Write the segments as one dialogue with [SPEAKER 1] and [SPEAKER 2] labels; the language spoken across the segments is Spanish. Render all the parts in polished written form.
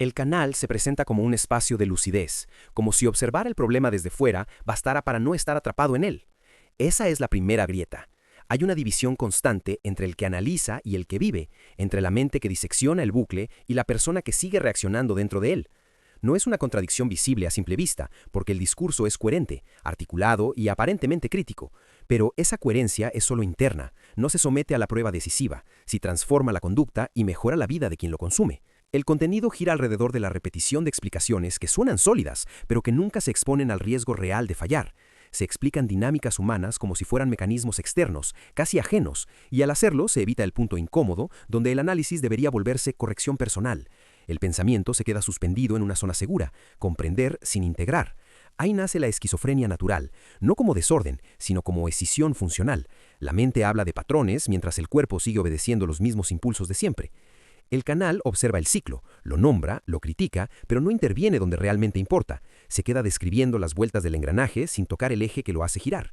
[SPEAKER 1] El canal se presenta como un espacio de lucidez, como si observar el problema desde fuera bastara para no estar atrapado en él. Esa es la primera grieta. Hay una división constante entre el que analiza y el que vive, entre la mente que disecciona el bucle y la persona que sigue reaccionando dentro de él. No es una contradicción visible a simple vista, porque el discurso es coherente, articulado y aparentemente crítico, pero esa coherencia es solo interna, no se somete a la prueba decisiva, si transforma la conducta y mejora la vida de quien lo consume. El contenido gira alrededor de la repetición de explicaciones que suenan sólidas, pero que nunca se exponen al riesgo real de fallar. Se explican dinámicas humanas como si fueran mecanismos externos, casi ajenos, y al hacerlo se evita el punto incómodo donde el análisis debería volverse corrección personal. El pensamiento se queda suspendido en una zona segura, comprender sin integrar. Ahí nace la esquizofrenia natural, no como desorden, sino como escisión funcional. La mente habla de patrones mientras el cuerpo sigue obedeciendo los mismos impulsos de siempre. El canal observa el ciclo, lo nombra, lo critica, pero no interviene donde realmente importa. Se queda describiendo las vueltas del engranaje sin tocar el eje que lo hace girar.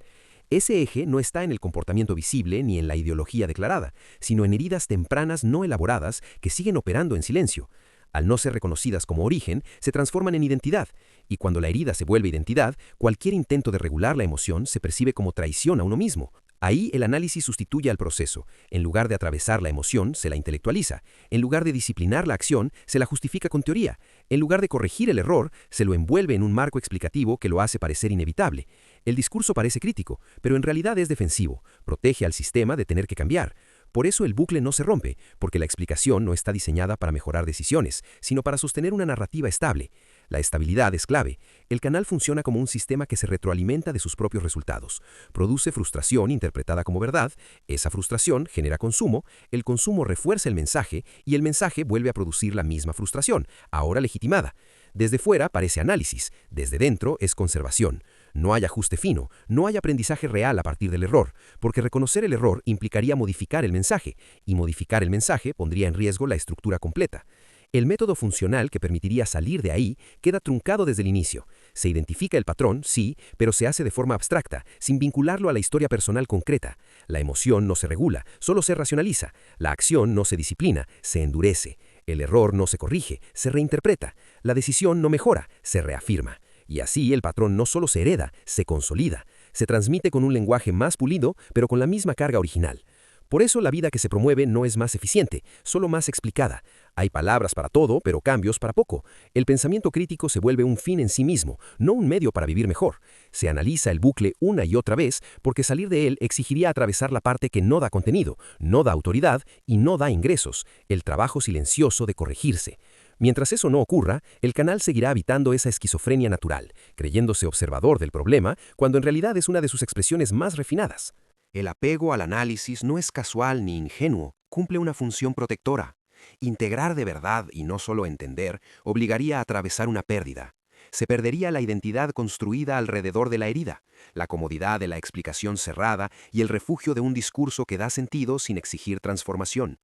[SPEAKER 1] Ese eje no está en el comportamiento visible ni en la ideología declarada, sino en heridas tempranas no elaboradas que siguen operando en silencio. Al no ser reconocidas como origen, se transforman en identidad, y cuando la herida se vuelve identidad, cualquier intento de regular la emoción se percibe como traición a uno mismo. Ahí el análisis sustituye al proceso. En lugar de atravesar la emoción, se la intelectualiza. En lugar de disciplinar la acción, se la justifica con teoría. En lugar de corregir el error, se lo envuelve en un marco explicativo que lo hace parecer inevitable. El discurso parece crítico, pero en realidad es defensivo. Protege al sistema de tener que cambiar. Por eso el bucle no se rompe, porque la explicación no está diseñada para mejorar decisiones, sino para sostener una narrativa estable. La estabilidad es clave. El canal funciona como un sistema que se retroalimenta de sus propios resultados. Produce frustración interpretada como verdad, esa frustración genera consumo, el consumo refuerza el mensaje y el mensaje vuelve a producir la misma frustración, ahora legitimada. Desde fuera parece análisis, desde dentro es conservación. No hay ajuste fino, no hay aprendizaje real a partir del error, porque reconocer el error implicaría modificar el mensaje, y modificar el mensaje pondría en riesgo la estructura completa. El método funcional que permitiría salir de ahí queda truncado desde el inicio. Se identifica el patrón, sí, pero se hace de forma abstracta, sin vincularlo a la historia personal concreta. La emoción no se regula, solo se racionaliza. La acción no se disciplina, se endurece. El error no se corrige, se reinterpreta. La decisión no mejora, se reafirma. Y así el patrón no solo se hereda, se consolida. Se transmite con un lenguaje más pulido, pero con la misma carga original. Por eso la vida que se promueve no es más eficiente, solo más explicada. Hay palabras para todo, pero cambios para poco. El pensamiento crítico se vuelve un fin en sí mismo, no un medio para vivir mejor. Se analiza el bucle una y otra vez porque salir de él exigiría atravesar la parte que no da contenido, no da autoridad y no da ingresos, el trabajo silencioso de corregirse. Mientras eso no ocurra, el canal seguirá habitando esa esquizofrenia natural, creyéndose observador del problema cuando en realidad es una de sus expresiones más refinadas. El apego al análisis no es casual ni ingenuo, cumple una función protectora. Integrar de verdad y no solo entender obligaría a atravesar una pérdida. Se perdería la identidad construida alrededor de la herida, la comodidad de la explicación cerrada y el refugio de un discurso que da sentido sin exigir transformación.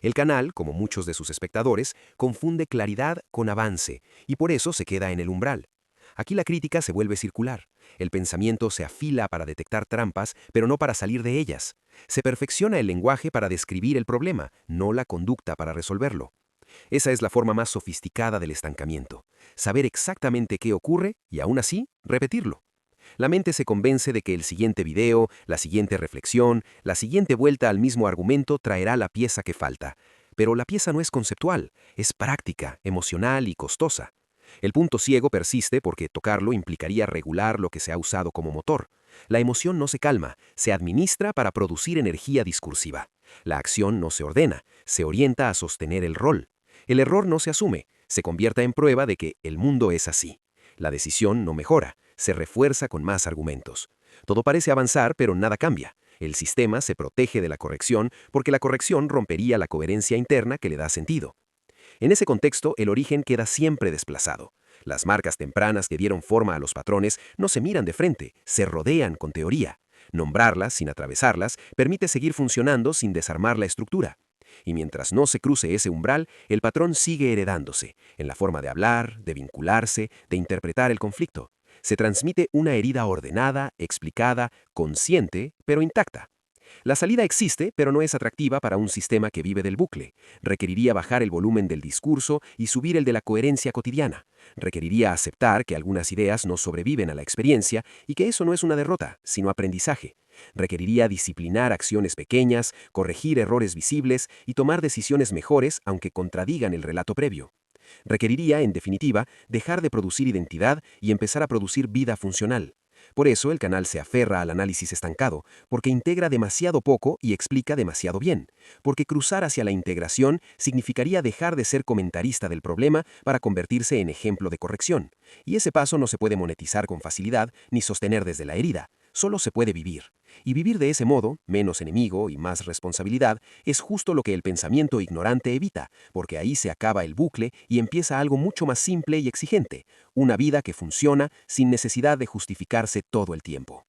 [SPEAKER 1] El canal, como muchos de sus espectadores, confunde claridad con avance y por eso se queda en el umbral. Aquí la crítica se vuelve circular. El pensamiento se afila para detectar trampas, pero no para salir de ellas. Se perfecciona el lenguaje para describir el problema, no la conducta para resolverlo. Esa es la forma más sofisticada del estancamiento. Saber exactamente qué ocurre y aún así repetirlo. La mente se convence de que el siguiente video, la siguiente reflexión, la siguiente vuelta al mismo argumento traerá la pieza que falta. Pero la pieza no es conceptual, es práctica, emocional y costosa. El punto ciego persiste porque tocarlo implicaría regular lo que se ha usado como motor. La emoción no se calma, se administra para producir energía discursiva. La acción no se ordena, se orienta a sostener el rol. El error no se asume, se convierta en prueba de que el mundo es así. La decisión no mejora, se refuerza con más argumentos. Todo parece avanzar, pero nada cambia. El sistema se protege de la corrección porque la corrección rompería la coherencia interna que le da sentido. En ese contexto, el origen queda siempre desplazado. Las marcas tempranas que dieron forma a los patrones no se miran de frente, se rodean con teoría. Nombrarlas sin atravesarlas permite seguir funcionando sin desarmar la estructura. Y mientras no se cruce ese umbral, el patrón sigue heredándose, en la forma de hablar, de vincularse, de interpretar el conflicto. Se transmite una herida ordenada, explicada, consciente, pero intacta. La salida existe, pero no es atractiva para un sistema que vive del bucle. Requeriría bajar el volumen del discurso y subir el de la coherencia cotidiana. Requeriría aceptar que algunas ideas no sobreviven a la experiencia y que eso no es una derrota, sino aprendizaje. Requeriría disciplinar acciones pequeñas, corregir errores visibles y tomar decisiones mejores aunque contradigan el relato previo. Requeriría, en definitiva, dejar de producir identidad y empezar a producir vida funcional. Por eso el canal se aferra al análisis estancado, porque integra demasiado poco y explica demasiado bien, porque cruzar hacia la integración significaría dejar de ser comentarista del problema para convertirse en ejemplo de corrección, y ese paso no se puede monetizar con facilidad ni sostener desde la herida, solo se puede vivir. Y vivir de ese modo, menos enemigo y más responsabilidad, es justo lo que el pensamiento ignorante evita, porque ahí se acaba el bucle y empieza algo mucho más simple y exigente, una vida que funciona sin necesidad de justificarse todo el tiempo.